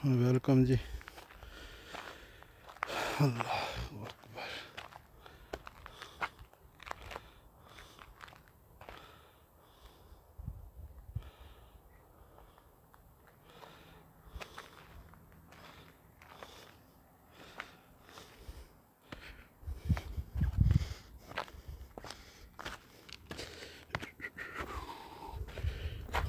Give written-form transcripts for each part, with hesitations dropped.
Welcome जी। अल्लाह अकबर।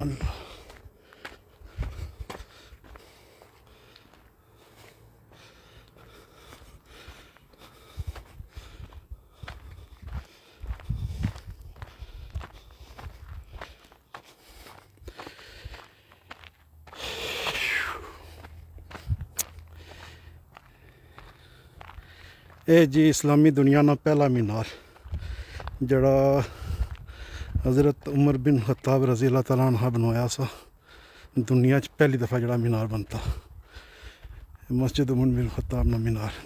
अल्लाह ਇਹ ਜੀ इस्लामी दुनिया का पहला मीनार जड़ा हज़रत उमर बिन खत्ताब रज़ी अल्लाह तआला अन्हु बनवाया सा। दुनिया पहली दफ़ा जड़ा मीनार बनता मस्जिद उमर बिन खत्ताब ना मीनार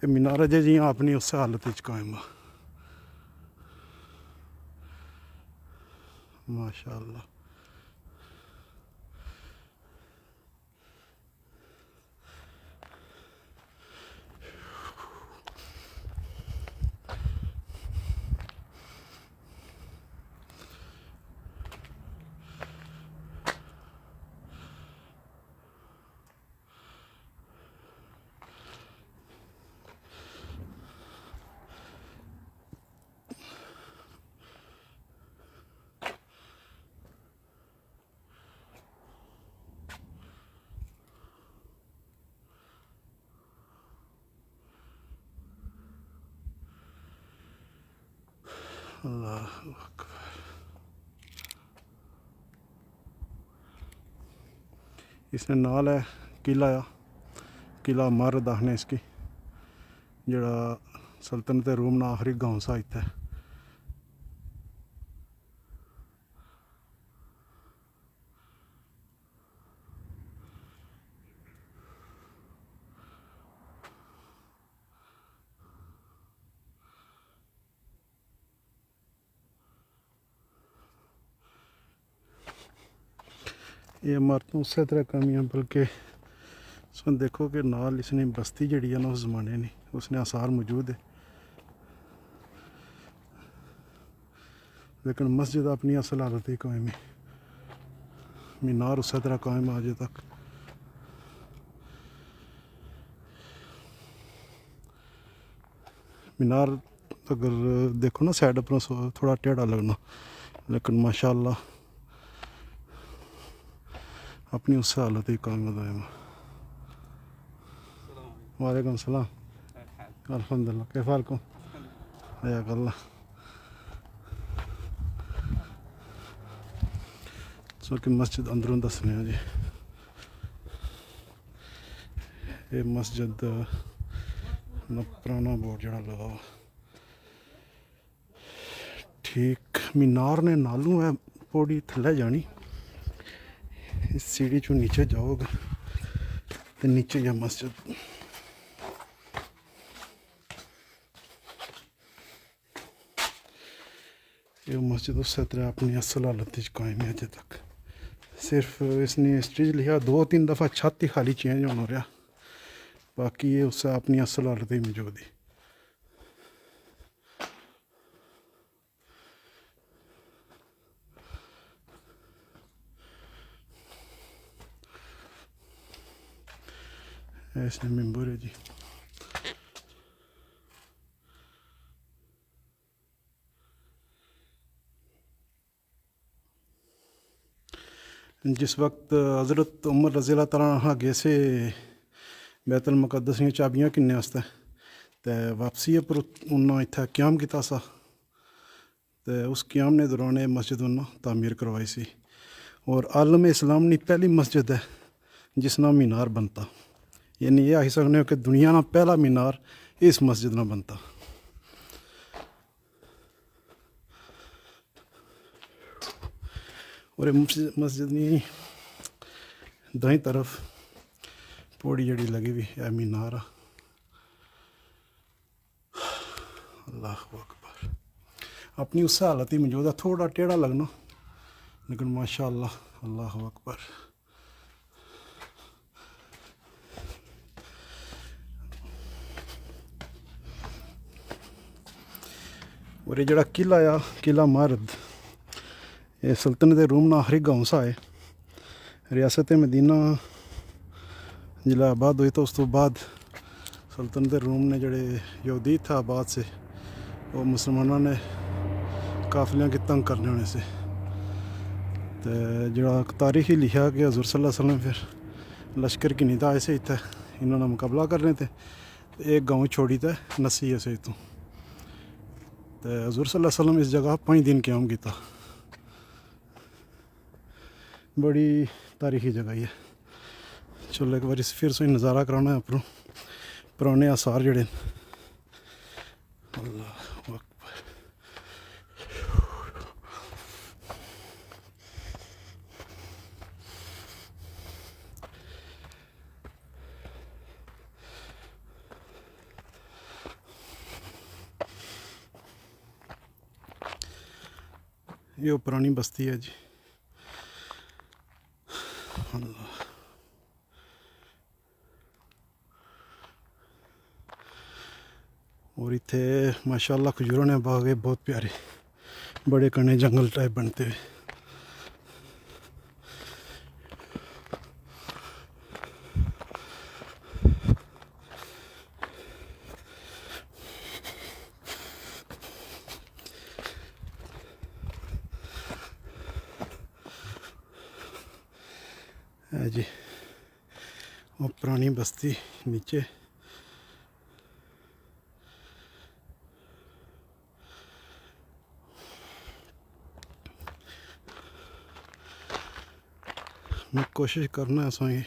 ये मीनार अजे जी अपनी उस हालत कायम है माशाअल्लाह। अल्लाह अकबर। इसने नाल है किला मरद आखने इसकी जड़ा सल्तनत रूम ना आखिरी गांव सा इत्थे। ये इमारतें उस तरह कमी हैं बल्कि उसमें देखो कि नाल इसने बस्ती जड़ी है ना उस ज़माने ने उसने आसार मौजूद है लेकिन मस्जिद अपनी असल हालत ही कायम है। मीनार उस तरह कायम है अजे तक। मीनार अगर देखो ना साइड पर थोड़ा टेढ़ा लगना लेकिन माशाअल्लाह अपनी उस हालत ही कायम है। वालेकुम सलाम। अल्हम्दुलिल्लाह कैफ हालकुम हयाकल्लाह। सो कि मस्जिद अंदरों दसने जी। ये मस्जिद ना पुराना बोर्ड जड़ा लगा हुआ ठीक मीनार ने नालू है पौड़ी थल्ले जानी इस सीढ़ी चो नीचे जाओगे तो नीचे या मस्जिद। ये मस्जिद उस तरह अपनी असल हालत कायम है अजे तक। सिर्फ इसने हिस्ट्री लिखा 2-3 दफ़ा छत ही खाली चेंज होना रहा बाकी ये उससे अपनी असल हालत ही मौजूद है। ऐसे मेंबर है जी। जिस वक्त हज़रत उमर रज़ी अल्लाह तआला अन्हु गए से बैतुल मुक़द्दस दी चाबियां किन्ने आस्ते ते वापसी पर उन्होंने इत्थे क़याम किया सा ते उस क़याम ने दौरान ये मस्जिद उन्होंने तामीर करवाई सी और आलम इस्लाम की पहली मस्जिद है जिस नाम मीनार बनता। यानी ये आखी सकते हो कि दुनिया का पहला मीनार इस मस्जिद ना बनता। और मस्जिद की दाई तरफ पौड़ी जड़ी लगी हुई है मीनार। अल्लाह अकबर। अपनी उस हालत ही मौजूद है, थोड़ा टेढ़ा लगना लेकिन माशाअल्लाह, अल्लाह अकबर। और ये जड़ा किला आ, किला मरद, ये सल्तनत रूम ना आखिरी गांव सा है। रियासत मदीना जिला आबाद हुई तो उस तो बाद सल्तनत रूम ने जड़े यहूदी था आबाद से, वो मुसलमानों ने काफिलियाँ की तंग करने होने से तो जड़ा तारीखी लिखा कि हज़ूर सल्लल्लाहु अलैहि वसल्लम फिर लश्कर की निदा ऐसे इतना इन्होंने मुकाबला करने थे, एक गाँव छोड़ी था नसी ऐसे तो हज़ूर सल्लल्लाहु अलैहि वसल्लम इस जगह 5 दिन क्याम किया। बड़ी तारीखी जगह है। चलो एक बार फिर से नज़ारा कराना है अपनों पुराने आसार जड़े। अल्लाह अकबर। ये पुरानी बस्ती है जी। अल्लाह, और इतने माशाल्लाह खजूरों ने बाग है बहुत प्यारे, बड़े कने जंगल टाइप बनते हुए। है जी वो पुरानी बस्ती नीचे। मैं कोशिश करना असांखे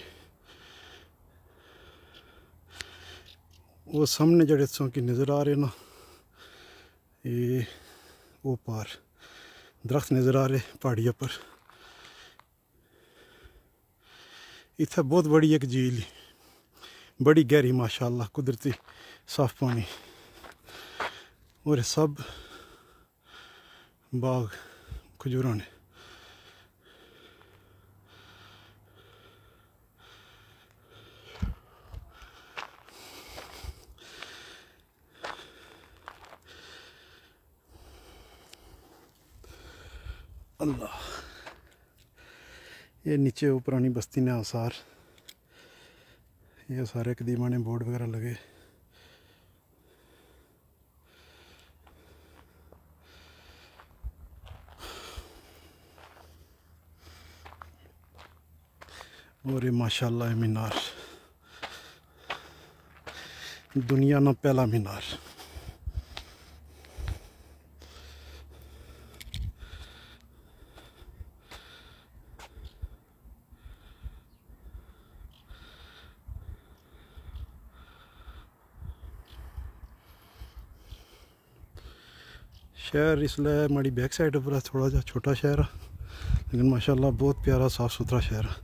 वो सामने जड़े की नज़र आ रहे ना, ये वो पार दरख्त नज़र आ रहे पहाड़ियों पर। इतना बहुत बड़ी एक झील, बड़ी गहरी माशाल्लाह, कुदरती साफ पानी, और सब बाग खजूरों ने। अल्लाह, ये नीचे वो पुरानी बस्ती ने आसार, ये सारे कदीमा ने बोर्ड वगैरह लगे। और ये माशाल्लाह मीनार, दुनिया ना पहला मीनार। शहर इसलिए हमारी बैक साइड पर थोड़ा जा छोटा शहर है, लेकिन माशाल्लाह बहुत प्यारा साफ़ सुथरा शहर है।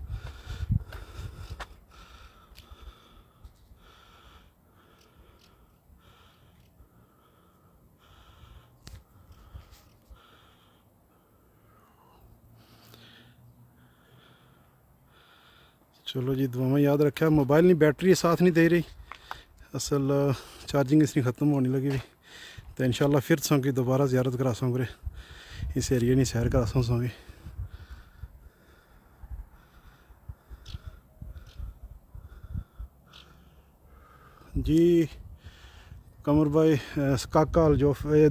चलो जी, दुआ में याद रखा। मोबाइल नहीं बैटरी साथ नहीं दे रही, असल चार्जिंग इसकी ख़त्म होने लगी हुई। तो इंशाल्लाह फिर संगी दोबारा ज़ियारत करा संगे इस एरिए नहीं सैर करा संगे। जी कमर भाई काका al-Jawf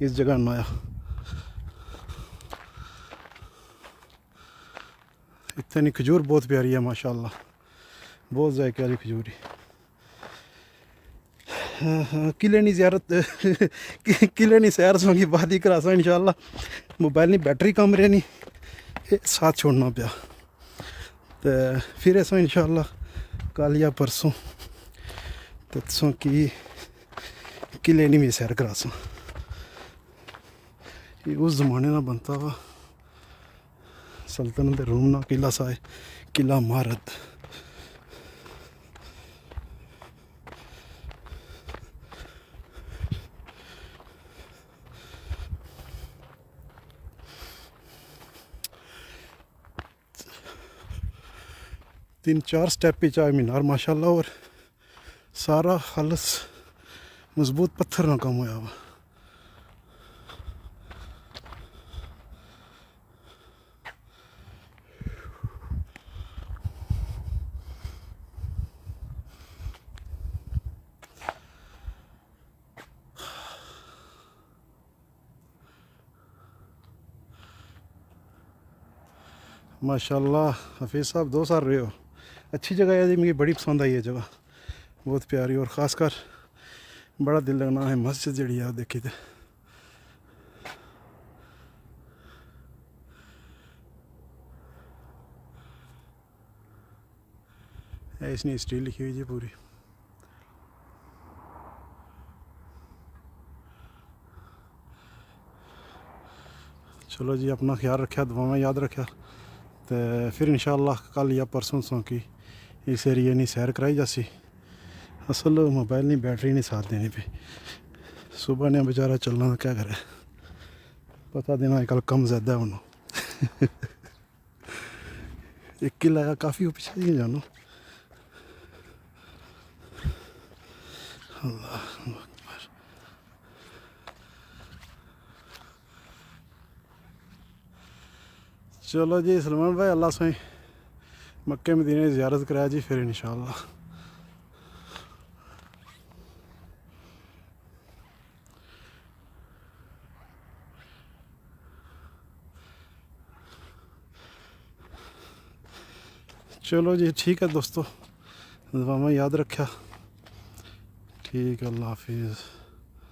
इस जगह आया। इतनी खजूर बहुत प्यारी है माशाल्लाह, बहुत जायके वाली खजूरी। किले नहीं ज़ियारत किले नहीं सैर संगी बात ही करासा इंशाल्लाह। मोबाइल नहीं बैटरी कम रहे नहीं, साथ छोड़ना पाया। तो फिर ऐसा इंशाल्लाह कल या परसों तत्सों की किले नहीं भी सैर करासा। ये उस ज़माने ना बनता हुआ सल्तनत रूम ना किला सा है, किला मरद। 3-4 स्टेप पे चाहे मीनार माशाल्लाह, और सारा खालस मजबूत पत्थर ना कम होया हुआ। माशाल्लाह हफीज़ साहब 2 साल रहे हो, अच्छी जगह है जी, मुझे बड़ी पसंद आई ये जगह, बहुत प्यारी। और ख़ासकर बड़ा दिल लगना है मस्जिद जी है देखी तो इसने हिस्ट्री लिखी हुई जी पूरी। चलो जी, अपना ख्याल रखा, दुआएं याद रखा, तो फिर इंशाअल्लाह कल या परसों सौ की इस एरिए नहीं सैर कराई जासी। असल मोबाइल नहीं बैटरी नहीं साथ देनी पे, सुबह ने बेचारा चलना तो क्या करे, पता देना अजकल कम ज़्यादा होना। एक ही लगा काफ़ी हो पीछे ही जानो। अल्लाह अकबर। चलो जी सलमान भाई, अल्लाह साईं मक्के मदीने की ज़ियारत कराया जी, फिर इंशाअल्लाह। चलो जी ठीक है दोस्तों, दुआएं याद रखा, ठीक है, अल्लाह हाफिज़।